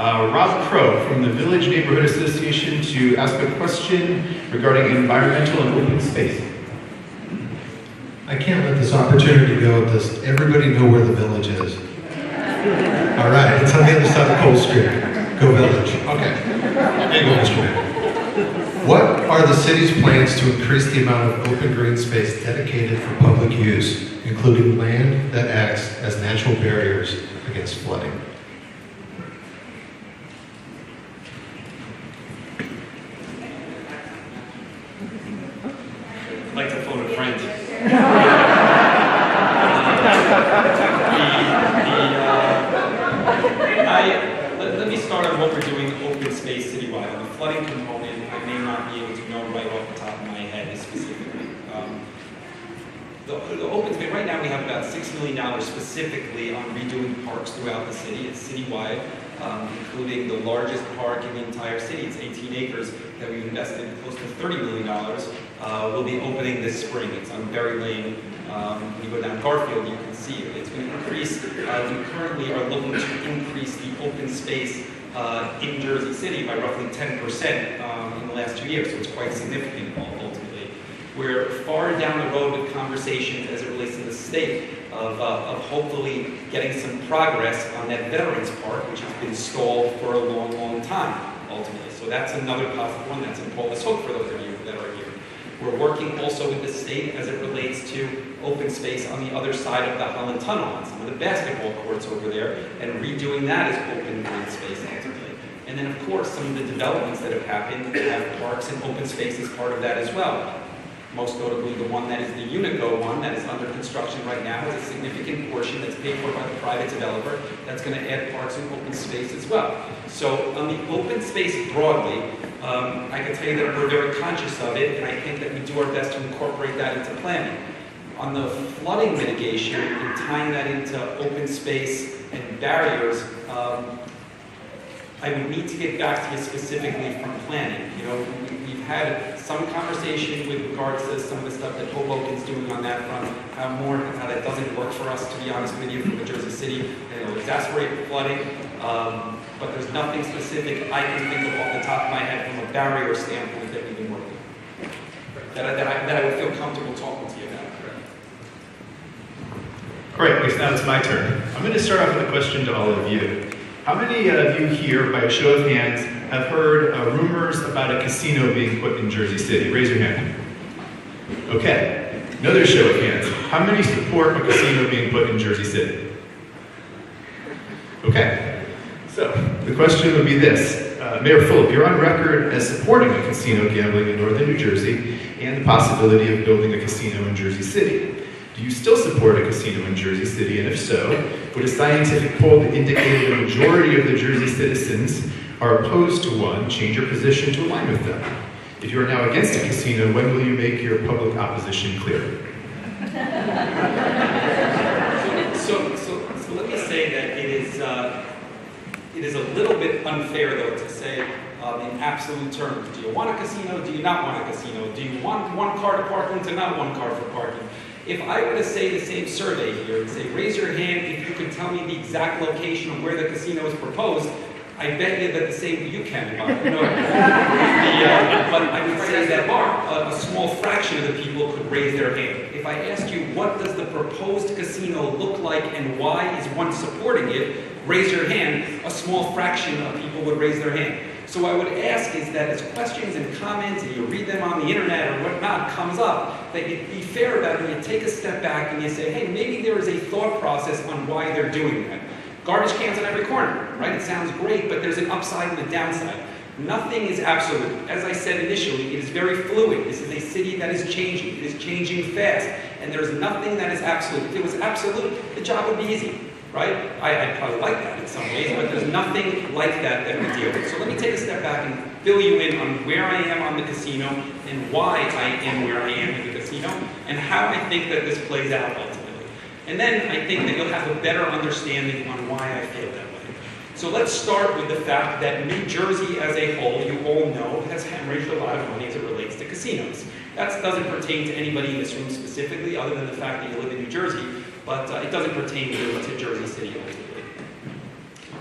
Rob Crow from the Village Neighborhood Association to ask a question regarding environmental and open space. I can't let this opportunity go. Does everybody know where the Village is? All right, it's on the other side of Cole Street. Go Village. Okay. Hey, go Mr. Man. What are the city's plans to increase the amount of open green space dedicated for public use, including land that acts as natural barriers against flooding? I'd like to phone a friend. Let me start on what we're doing open space citywide. On the flooding component, I may not be able to know right off the top of my head specifically. The open space, right now we have about $6 million specifically on redoing parks throughout the city. It's citywide, including the largest park in the entire city. It's 18 acres that we've invested close to $30 million. Will be opening this spring. It's on Berry Lane. When you go down Garfield, you can see it. It's going to increase. We currently are looking to increase the open space in Jersey City by roughly 10% in the last 2 years, so it's quite significant ultimately. We're far down the road with conversations as it relates to the state of hopefully getting some progress on that Veterans Park, which has been stalled for a long, long time ultimately. So that's another positive one. That's in Paulus Hook for those of you that are here. We're working also with the state as it relates to open space on the other side of the Holland Tunnel, on some of the basketball courts over there, and redoing that as open green space ultimately. And then, of course, some of the developments that have happened have parks and open space as part of that as well. Most notably, the one that is the Unico one that is under construction right now is a significant portion that's paid for by the private developer that's going to add parks and open space as well. So on the open space broadly, I can tell you that we're very conscious of it, and I think that we do our best to incorporate that into planning. On the flooding mitigation and tying that into open space and barriers, I would need to get back to you specifically from planning. You know, we've had some conversation with regards to some of the stuff that Hoboken's doing on that front, how that doesn't work for us, to be honest with you, from New Jersey City. It'll exacerbate flooding, but there's nothing specific I can think of off the top of my head from a barrier standpoint that we've been working on, that I would feel comfortable talking to you about. Great, I guess now it's my turn. I'm going to start off with a question to all of you. How many of you here, by a show of hands, have heard rumors about a casino being put in Jersey City? Raise your hand. Okay, another show of hands. How many support a casino being put in Jersey City? Okay, so the question would be this. Mayor Fulop, you're on record as supporting a casino gambling in northern New Jersey and the possibility of building a casino in Jersey City. Do you still support a casino in Jersey City? And if so, would a scientific poll that indicated a majority of the Jersey citizens are opposed to one change your position to align with them? If you are now against a casino, when will you make your public opposition clear? So let me say that it is a little bit unfair, though, to say in absolute terms. Do you want a casino? Do you not want a casino? Do you want one car to parking to not one car for parking? If I were to say the same survey here and say, raise your hand if you could tell me the exact location of where the casino is proposed, I bet you that the same you can. But I would say that a small fraction of the people could raise their hand. If I asked you, what does the proposed casino look like and why is one supporting it, raise your hand, a small fraction of people would raise their hand. So I would ask is that as questions and comments, and you read them on the internet or whatnot, comes up, that you be fair about it and you take a step back and you say, hey, maybe there is a thought process on why they're doing that. Garbage cans on every corner, right? It sounds great, but there's an upside and a downside. Nothing is absolute. As I said initially, it is very fluid. This is a city that is changing. It is changing fast. And there's nothing that is absolute. If it was absolute, the job would be easy. Right? I'd probably like that in some ways, but there's nothing like that we deal with. So let me take a step back and fill you in on where I am on the casino and why I am where I am in the casino and how I think that this plays out ultimately. And then I think that you'll have a better understanding on why I feel that way. So let's start with the fact that New Jersey as a whole, you all know, has hemorrhaged a lot of money as it relates to casinos. That doesn't pertain to anybody in this room specifically, other than the fact that you live in New Jersey, but it doesn't pertain to Jersey City ultimately.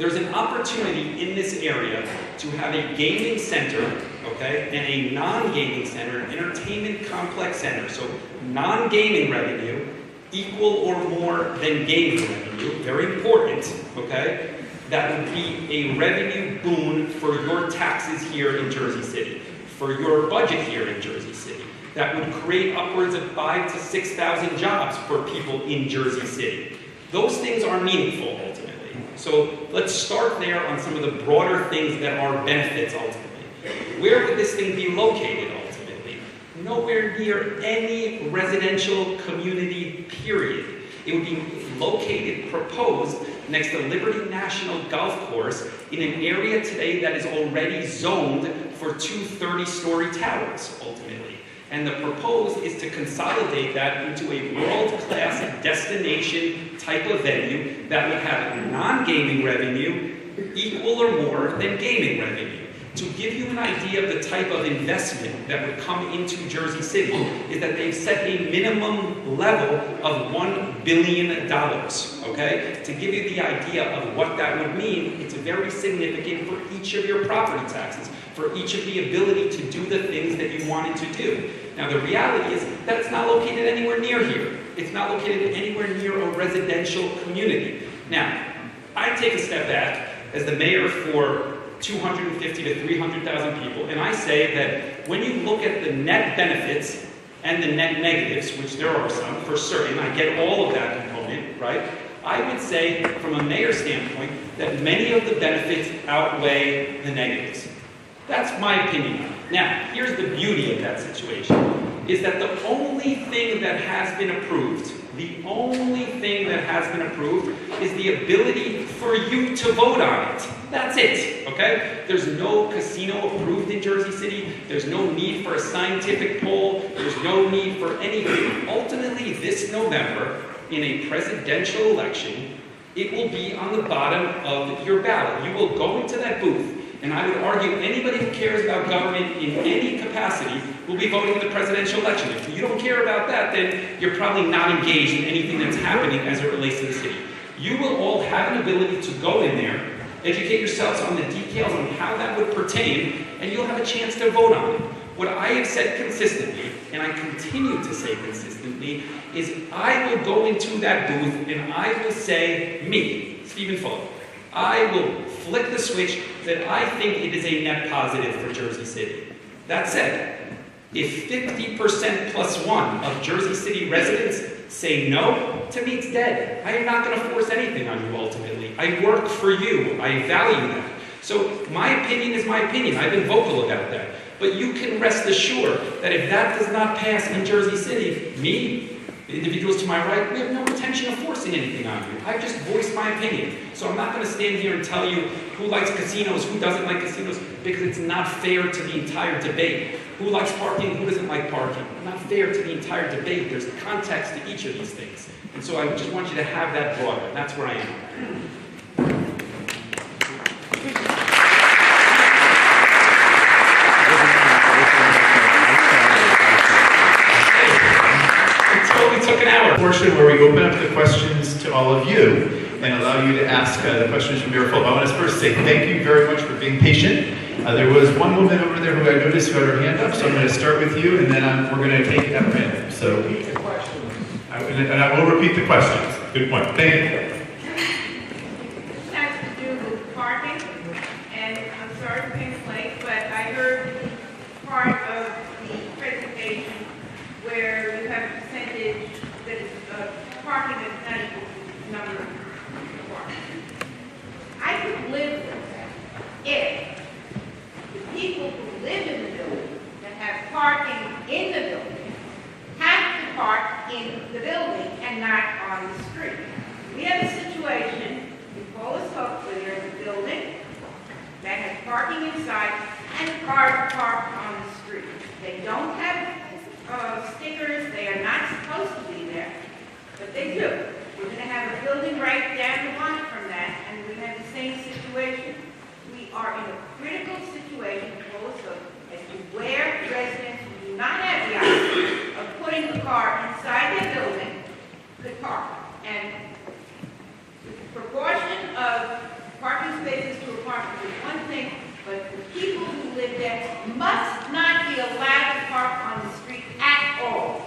there's an opportunity in this area to have a gaming center, okay, and a non-gaming center, an entertainment complex center. So non-gaming revenue equal or more than gaming revenue, very important, okay? That would be a revenue boon for your taxes here in Jersey City, for your budget here in Jersey City. That would create upwards of 5,000 to 6,000 jobs for people in Jersey City. Those things are meaningful ultimately. So let's start there on some of the broader things that are benefits ultimately. Where would this thing be located ultimately? Nowhere near any residential community, period. It would be located, proposed, next to Liberty National Golf Course in an area today that is already zoned for 2 30-story towers ultimately. And the proposed is to consolidate that into a world-class destination type of venue that would have non-gaming revenue equal or more than gaming revenue. To give you an idea of the type of investment that would come into Jersey City is that they've set a minimum level of $1 billion, okay? To give you the idea of what that would mean, it's very significant for each of your property taxes, for each of the ability to do the things that you wanted to do. Now the reality is that it's not located anywhere near here. It's not located anywhere near a residential community. Now, I take a step back as the mayor for 250 to 300,000 people, and I say that when you look at the net benefits and the net negatives, which there are some for certain, I get all of that component, right? I would say, from a mayor's standpoint, that many of the benefits outweigh the negatives. That's my opinion. Now, here's the beauty of that situation, is that the only thing that has been approved, is the ability for you to vote on it. That's it, okay? There's no casino approved in Jersey City. There's no need for a scientific poll. There's no need for anything. Ultimately, this November, in a presidential election, it will be on the bottom of your ballot. You will go into that booth, and I would argue anybody who cares about government in any capacity will be voting in the presidential election. If you don't care about that, then you're probably not engaged in anything that's happening as it relates to the city. You will all have an ability to go in there, educate yourselves on the details on how that would pertain, and you'll have a chance to vote on it. What I have said consistently, and I continue to say consistently, is I will go into that booth and I will say, me, Stephen Fuller, I will flick the switch that I think it is a net positive for Jersey City. That said, if 50% plus 1 of Jersey City residents say no, to me it's dead. I am not going to force anything on you ultimately. I work for you. I value that. So my opinion is my opinion. I've been vocal about that. But you can rest assured that if that does not pass in Jersey City, me, the individuals to my right, we have no intention of forcing anything on you. I've just voiced my opinion. So I'm not going to stand here and tell you who likes casinos, who doesn't like casinos, because it's not fair to the entire debate. Who likes parking, who doesn't like parking? Not fair to the entire debate. There's context to each of these things. And so I just want you to have that broader. That's where I am. Portion where we open up the questions to all of you and allow you to ask the questions from Mayor Fulop. I want to first say thank you very much for being patient. There was one woman over there who I noticed who had her hand up, so I'm going to start with you, and then we're going to take it at random. So, repeat the question. And I will repeat the questions. Good point. Thank you. This has to do with parking, and I'm sorry for being late, but I heard part of the presentation where you have a percentage that is parking that's not equal to the number of parking. I could live with that if the people who live in the building that have parking in the building have to park in the building and not on the street. We have a situation in Paulus Hook where there's a building that has parking inside and cars parked on the street. They don't have stickers, they are not supposed to be there, but they do. We're going to have a building right down the line from that, and we have the same situation. We are in a critical situation in Paulus Hook as to where residents who do not have the option of putting the car inside their building could park. And the proportion of parking live there must not be allowed to park on the street at all.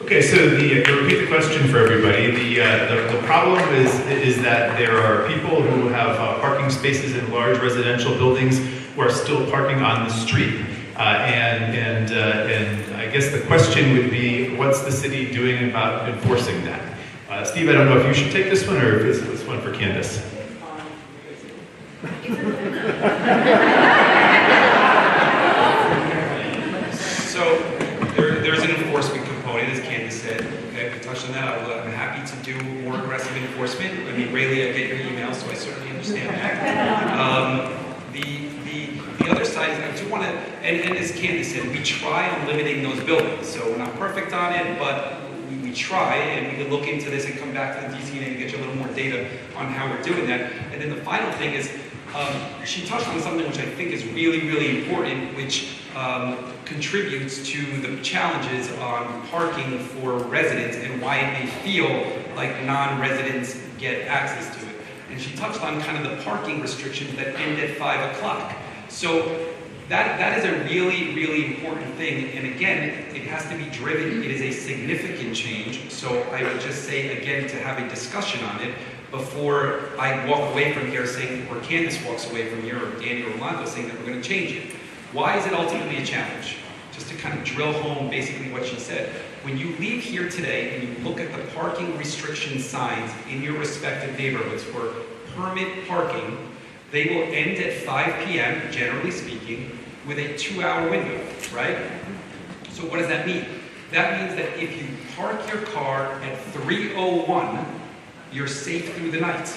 Okay, so to repeat the question for everybody, the problem is that there are people who have parking spaces in large residential buildings who are still parking on the street. And I guess the question would be, what's the city doing about enforcing that? Steve, I don't know if you should take this one or if it's this one for Candace. So there's an enforcement component, as Candace said. Okay, we touched on that. I'm happy to do more aggressive enforcement. I mean, Rayleigh, I get your email, so I certainly understand that. The other side is I do want to, and as Candace said, we try on limiting those buildings. So we're not perfect on it, but we try, and we can look into this and come back to the DCNA and get you a little more data on how we're doing that. And then the final thing is, she touched on something which I think is really, really important, which contributes to the challenges on parking for residents and why it may feel like non-residents get access to it. And she touched on kind of the parking restrictions that end at 5 o'clock. So that is a really, really important thing. And again, it has to be driven. It is a significant change. So I would just say, again, to have a discussion on it before I walk away from here saying, or Candace walks away from here, or Danny or Rolando saying that we're going to change it. Why is it ultimately a challenge? Just to kind of drill home basically what she said. When you leave here today and you look at the parking restriction signs in your respective neighborhoods for permit parking, they will end at 5 p.m., generally speaking, with a 2-hour window, right? So what does that mean? That means that if you park your car at 3:01, you're safe through the night,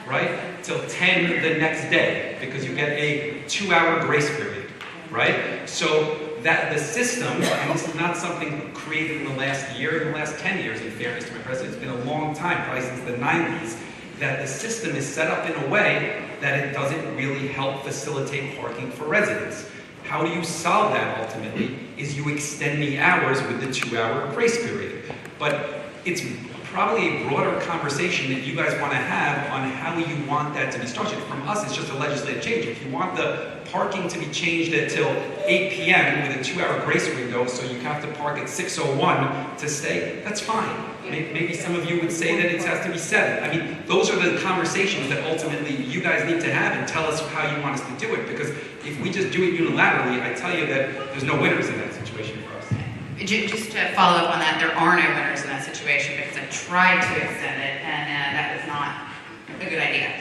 right? Till 10 the next day, because you get a 2-hour grace period, right? So that the system, and this is not something created in the last year, in the last 10 years, in fairness to my president, it's been a long time, probably since the 90s, that the system is set up in a way that it doesn't really help facilitate parking for residents. How do you solve that ultimately is you extend the hours with the 2-hour grace period. But it's probably a broader conversation that you guys want to have on how you want that to be structured. From us, it's just a legislative change. If you want the parking to be changed until 8 p.m. with a 2-hour grace window, so you have to park at 6:01 to stay, that's fine. Maybe some of you would say that it has to be 7. I mean, those are the conversations that ultimately you guys need to have and tell us how you want us to do it. Because if we just do it unilaterally, I tell you that there's no winners in that situation for us. Just to follow up on that, there are no winners in that situation because I tried to extend it and that was not a good idea.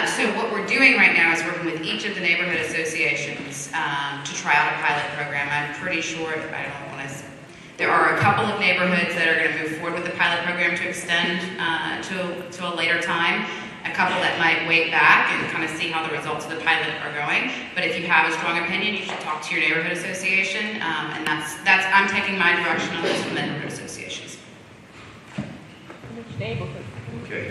So what we're doing right now is working with each of the neighborhood associations to try out a pilot program. I'm pretty sure, there are a couple of neighborhoods that are going to move forward with the pilot program to extend to a later time. A couple that might wait back and kind of see how the results of the pilot are going. But if you have a strong opinion, you should talk to your neighborhood association. And that's I'm taking my direction on this from the neighborhood associations. Okay.